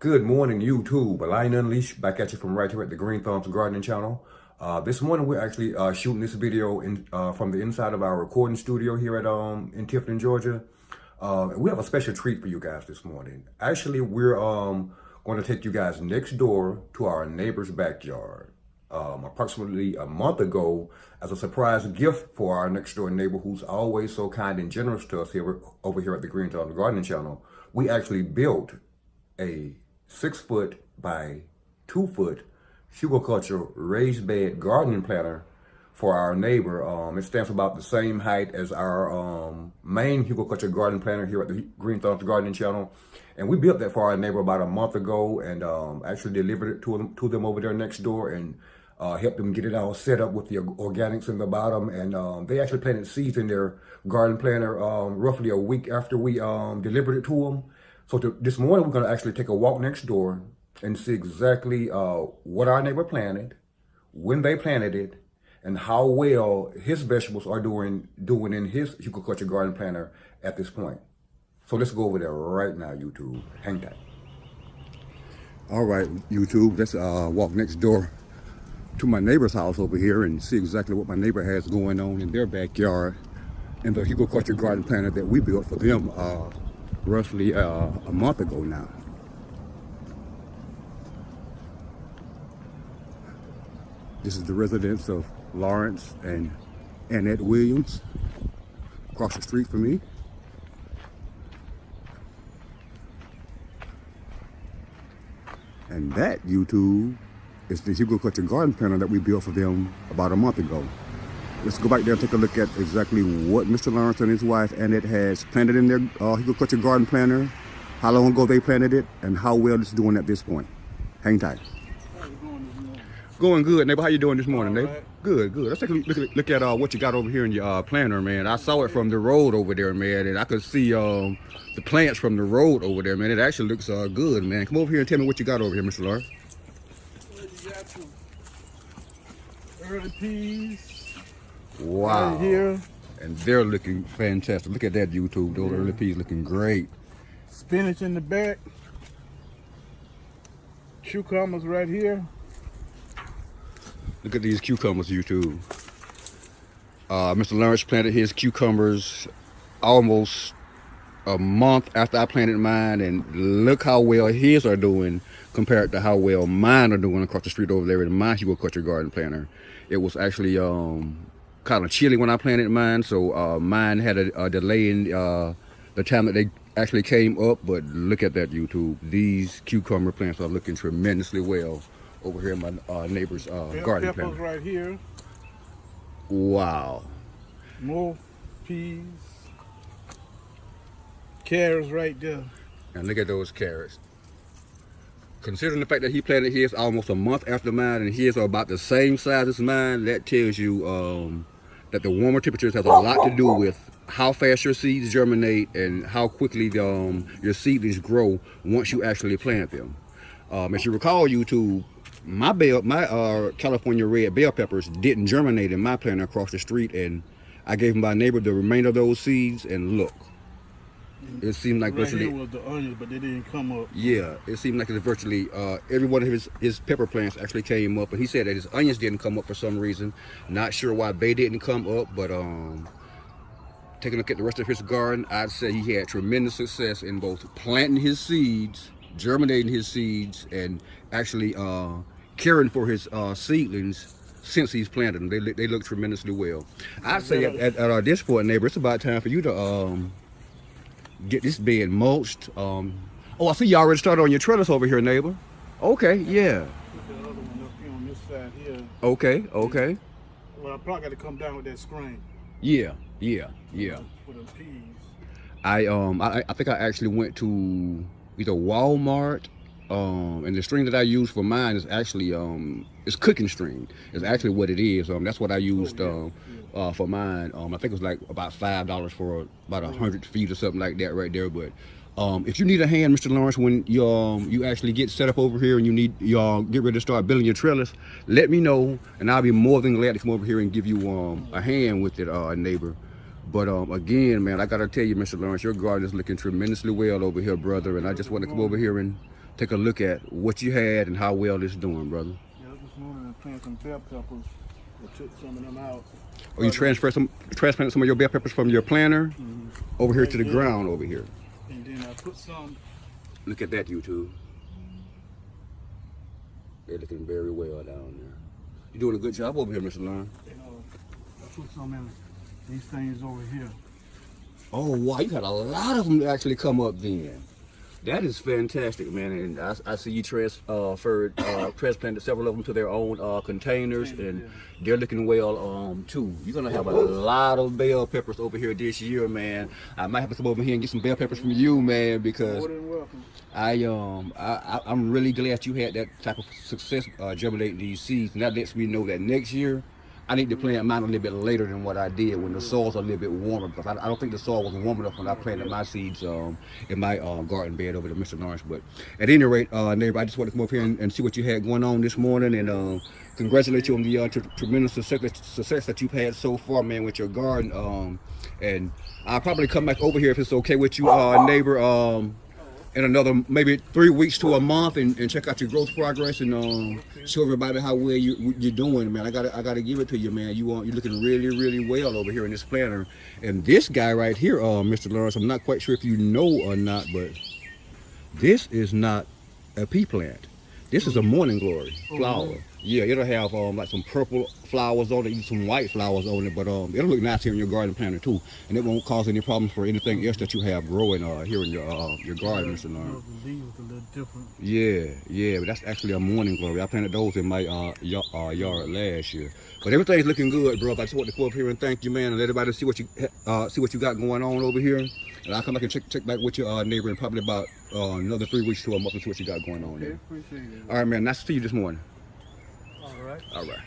Good morning, YouTube. A Lion Unleashed back at you from right here at the Green Thumbs Gardening channel. This morning we're actually shooting this video from the inside of our recording studio here at in Tifton, Georgia. We have a special treat for you guys this morning. Actually, we're going to take you guys next door to our neighbor's backyard. Approximately a month ago, as a surprise gift for our next door neighbor who's always so kind and generous to us over here at the Green Thumbs Gardening channel, we actually built a 6-foot by 2-foot Huegel Culture raised bed garden planter for our neighbor. It stands about the same height as our main Huegel Culture Garden Planter here at the Green Thumbs Gardening channel. And we built that for our neighbor about a month ago and actually delivered it to them over there next door and helped them get it all set up with the organics in the bottom. And they actually planted seeds in their garden planter roughly a week after we delivered it to them. So this morning, we're going to actually take a walk next door and see exactly what our neighbor planted, when they planted it, and how well his vegetables are doing in his Huegel Culture Garden Planter at this point. So let's go over there right now, YouTube. Hang tight. All right, YouTube, let's walk next door to my neighbor's house over here and see exactly what my neighbor has going on in their backyard in the Huegel Culture Garden Planter that we built for them roughly a month ago now. This is the residence of Lawrence and Annette Williams across the street from me. And that, YouTube, is the Huegel Culture Garden Planter that we built for them about a month ago. Let's go back there and take a look at exactly what Mr. Lawrence and his wife Annette has planted in their Huegel Culture Garden Planter, how long ago they planted it, and how well it's doing at this point. Hang tight. How's it going this morning? Going good, neighbor. How you doing this morning, All neighbor? right. Good, good. Let's take a look at what you got over here in your planter, man. I saw it from the road over there, man, and I could see the plants from the road over there, man. It actually looks good, man. Come over here and tell me what you got over here, Mr. Lawrence. Well, you got some early peas. Wow. Right here. And they're looking fantastic. Look at that, YouTube. Those early peas looking great. Spinach in the back. Cucumbers right here. Look at these cucumbers, YouTube. Mr. Lawrence planted his cucumbers almost a month after I planted mine, and look how well his are doing compared to how well mine are doing across the street over there in my Huegel Culture Garden Planter. It was actually kind of chilly when I planted mine, so mine had a delay in the time that they actually came up. But look at that, YouTube. These cucumber plants are looking tremendously well over here in my neighbor's garden Peppers planter. right here. Wow. More peas. Carrots right there. And look at those carrots. Considering the fact that he planted his almost a month after mine and his are about the same size as mine, that tells you that the warmer temperatures has a lot to do with how fast your seeds germinate and how quickly your seedlings grow once you actually plant them. As you recall, YouTube, my California red bell peppers didn't germinate in my planter across the street, and I gave my neighbor the remainder of those seeds, and look. It seemed like Right virtually, here was the onions, but they didn't come up. yeah, it seemed like it's virtually every one of his pepper plants actually came up, and he said that his onions didn't come up for some reason. Not sure why they didn't come up, but taking a look at the rest of his garden, I'd say he had tremendous success in both planting his seeds, germinating his seeds, and actually caring for his seedlings since he's planted them. They look tremendously well. I'd say at this point, neighbor, it's about time for you to get this bed mulched. Oh, I see you already started on your trellis over here, neighbor. Okay, yeah. Put the other one up here on this side here. Okay, okay. Well, I probably got to come down with that screen. Yeah. For the peas. I think I actually went to either Walmart, and the string that I use for mine is actually it's cooking string. It's actually what it is. That's what I used for mine. I think it was like about $5 for about 100 feet or something like that right there. But if you need a hand, Mr. Lawrence, when you actually get set up over here and you need get ready to start building your trellis, let me know, and I'll be more than glad to come over here and give you a hand with it, neighbor. But again, man, I gotta tell you, Mr. Lawrence, your garden is looking tremendously well over here, brother. And I just want to come over here and take a look at what you had and how well it's doing, brother. Yeah, this morning I planted some bell peppers. I took some of them out. Or you transplanted some of your bell peppers from your planter over here to the ground over here. And then I put some. Look at that, YouTube. They're looking very well down there. You're doing a good job over here, Mr. Lund. I put some in these things over here. Oh, wow, you had a lot of them to actually come up then. That is fantastic, man. And I see you transplanted several of them to their own containers, and they're looking well too. You're gonna have a lot of bell peppers over here this year, man. I might have to come over here and get some bell peppers from you, man, because More than welcome. I'm really glad you had that type of success germinating these seeds, and that lets me know that next year I need to plant mine a little bit later than what I did when the soil's a little bit warmer, because I don't think the soil was warm enough when I planted my seeds in my garden bed over to Mr. Lawrence. But at any rate, neighbor, I just wanted to come up here and see what you had going on this morning, and congratulate you on the tremendous success that you've had so far, man, with your garden. And I'll probably come back over here if it's okay with you, neighbor, in another maybe 3 weeks to a month, and check out your growth progress, and show everybody how well you're doing, man. I gotta give it to you, man. You're looking really well over here in this planter. And this guy right here, Mr. Lawrence, I'm not quite sure if you know or not, but this is not a pea plant. This is a morning glory flower. Yeah, it'll have like some purple flowers on it, even some white flowers on it, but it'll look nice here in your garden planter too, and it won't cause any problems for anything else that you have growing here in your garden, Mr. Lawrence. The leaves a little different. Yeah, but that's actually a morning glory. I planted those in my yard last year. But everything's looking good, bro. I just want to come up here and thank you, man, and let everybody see what you got going on over here. And I'll come back and check back with your neighbor in probably about another 3 weeks to a month and see what you got going on there. Appreciate it. All right, man. Nice to see you this morning. All right. All right.